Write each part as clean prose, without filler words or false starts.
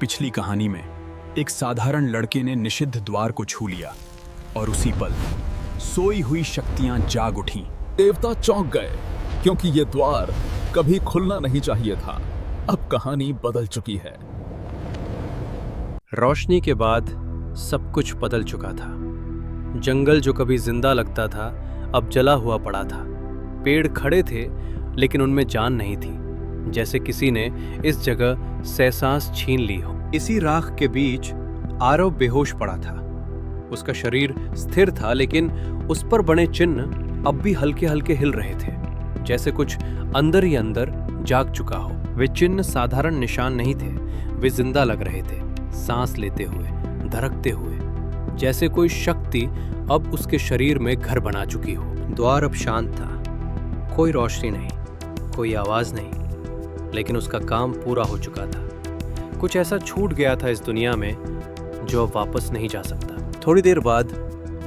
पिछली कहानी में एक साधारण लड़के ने निषिद्ध द्वार को छू लिया और उसी पल सोई हुई शक्तियां जाग उठीं। देवता चौंक गए क्योंकि ये द्वार कभी खुलना नहीं चाहिए था। अब कहानी बदल चुकी है। रोशनी के बाद सब कुछ बदल चुका था। जंगल जो कभी जिंदा लगता था अब जला हुआ पड़ा था। पेड़ खड़े थे लेकिन उनमें जान नहीं थी, जैसे किसी ने इस जगह सहसांस छीन ली हो। इसी राख के बीच आरव बेहोश पड़ा था। उसका शरीर स्थिर था लेकिन उस पर बने चिन्ह अब भी हल्के हल्के हिल रहे थे, जैसे कुछ अंदर ही अंदर जाग चुका हो। वे चिन्ह साधारण निशान नहीं थे, वे जिंदा लग रहे थे, सांस लेते हुए, धड़कते हुए, जैसे कोई शक्ति अब उसके शरीर में घर बना चुकी हो। द्वार अब शांत था, कोई रोशनी नहीं, कोई आवाज नहीं, लेकिन उसका काम पूरा हो चुका था। कुछ ऐसा छूट गया था इस दुनिया में जो अब वापस नहीं जा सकता। थोड़ी देर बाद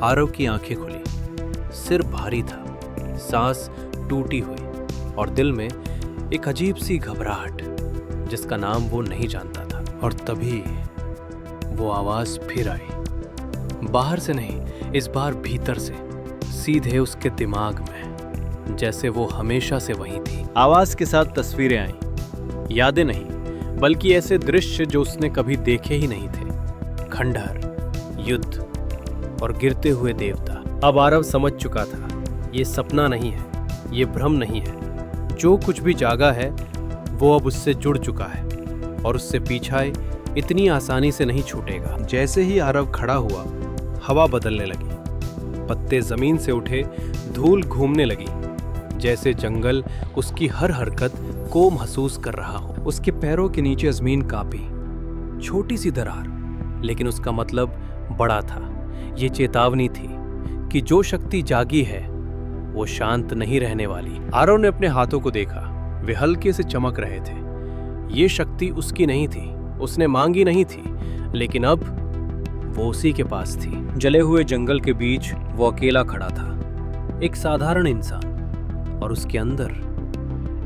आरव की आंखें खुली। सिर भारी था, सांस टूटी हुई और दिल में एक अजीब सी घबराहट जिसका नाम वो नहीं जानता था। और तभी वो आवाज फिर आई, बाहर से नहीं, इस बार भीतर से, सीधे उसके दिमाग में, जैसे वो हमेशा से वहीं थी। आवाज के साथ तस्वीरें आईं, यादें नहीं बल्कि ऐसे दृश्य जो उसने कभी देखे ही नहीं थे। खंडहर, युद्ध और गिरते हुए देवता। अब आरव समझ चुका था, ये सपना नहीं है, ये भ्रम नहीं है। जो कुछ भी जागा है वो अब उससे जुड़ चुका है और उससे पीछा इतनी आसानी से नहीं छूटेगा। जैसे ही आरव खड़ा हुआ, हवा बदलने लगी, पत्ते जमीन से उठे, धूल घूमने लगी, जैसे जंगल उसकी हर हरकत को महसूस कर रहा हो। उसके पैरों के नीचे जमीन कांपी, छोटी सी दरार, लेकिन उसका मतलब बड़ा था। ये चेतावनी थी कि जो शक्ति जागी है वो शांत नहीं रहने वाली। आरव ने अपने हाथों को देखा, वे हल्के से चमक रहे थे। ये शक्ति उसकी नहीं थी, उसने मांगी नहीं थी, लेकिन अब वो उसी के पास थी। जले हुए जंगल के बीच वो अकेला खड़ा था, एक साधारण इंसान, और उसके अंदर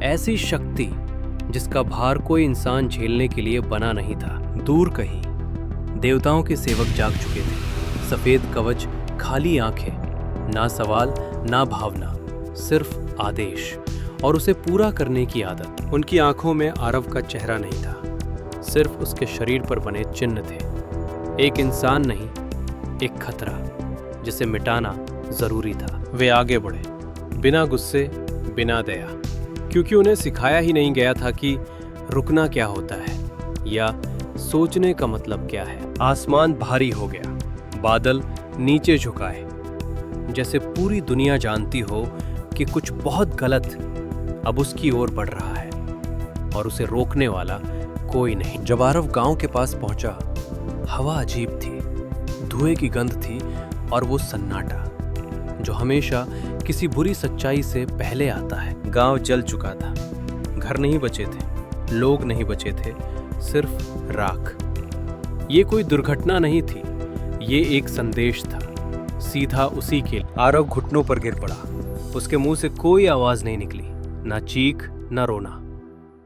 ऐसी शक्ति जिसका भार कोई इंसान झेलने के लिए बना नहीं था। दूर कहीं देवताओं के सेवक जाग चुके थे, सफेद कवच, खाली आंखें, ना सवाल ना भावना, सिर्फ आदेश और उसे पूरा करने की आदत। उनकी आंखों में आरव का चेहरा नहीं था, सिर्फ उसके शरीर पर बने चिन्ह थे। एक इंसान नहीं, एक खतरा जिसे मिटाना जरूरी था। वे आगे बढ़े, बिना गुस्से, बिना दया, क्योंकि उन्हें सिखाया ही नहीं गया था कि रुकना क्या होता है या सोचने का मतलब क्या है। आसमान भारी हो गया, बादल नीचे झुकाए, जैसे पूरी दुनिया जानती हो कि कुछ बहुत गलत अब उसकी ओर बढ़ रहा है और उसे रोकने वाला कोई नहीं। जब आरव गांव के पास पहुंचा, हवा अजीब थी, धुएं की गंध थी और वो सन्नाटा जो हमेशा किसी बुरी सच्चाई से पहले आता है। गांव जल चुका था, घर नहीं बचे थे, लोग नहीं बचे थे, सिर्फ राख। ये कोई दुर्घटना नहीं थी, ये एक संदेश था, सीधा उसी के लिए। आरव घुटनों पर गिर पड़ा। उसके मुंह से कोई आवाज नहीं निकली, ना चीख ना रोना,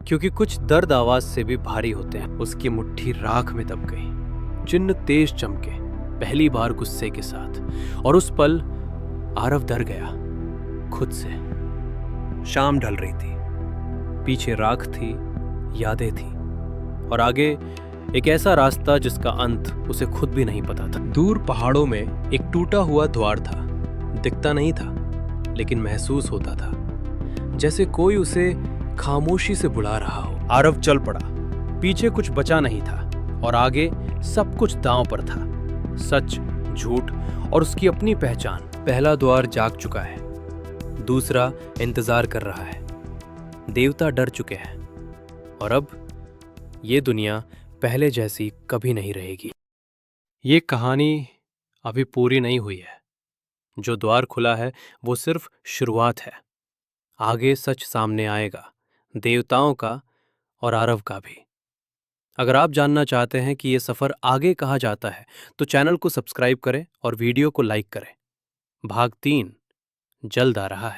क्योंकि कुछ दर्द आवाज से भी भारी होते हैं। उसकी मुट्ठी राख में दब गई, चिन्ह तेज चमके, पहली बार गुस्से के साथ, और उस पल आरव डर गया खुद से। शाम ढल रही थी, पीछे राख थी, यादें थी, और आगे एक ऐसा रास्ता जिसका अंत उसे खुद भी नहीं पता था। दूर पहाड़ों में एक टूटा हुआ द्वार था, दिखता नहीं था लेकिन महसूस होता था, जैसे कोई उसे खामोशी से बुला रहा हो। आरव चल पड़ा, पीछे कुछ बचा नहीं था और आगे सब कुछ दांव पर था, सच, झूठ और उसकी अपनी पहचान। पहला द्वार जाग चुका है, दूसरा इंतजार कर रहा है। देवता डर चुके हैं और अब ये दुनिया पहले जैसी कभी नहीं रहेगी। ये कहानी अभी पूरी नहीं हुई है। जो द्वार खुला है वो सिर्फ शुरुआत है। आगे सच सामने आएगा, देवताओं का और आरव का भी। अगर आप जानना चाहते हैं कि ये सफर आगे कहाँ जाता है तो चैनल को सब्सक्राइब करें और वीडियो को लाइक करें। भाग 3 जल्द आ रहा है।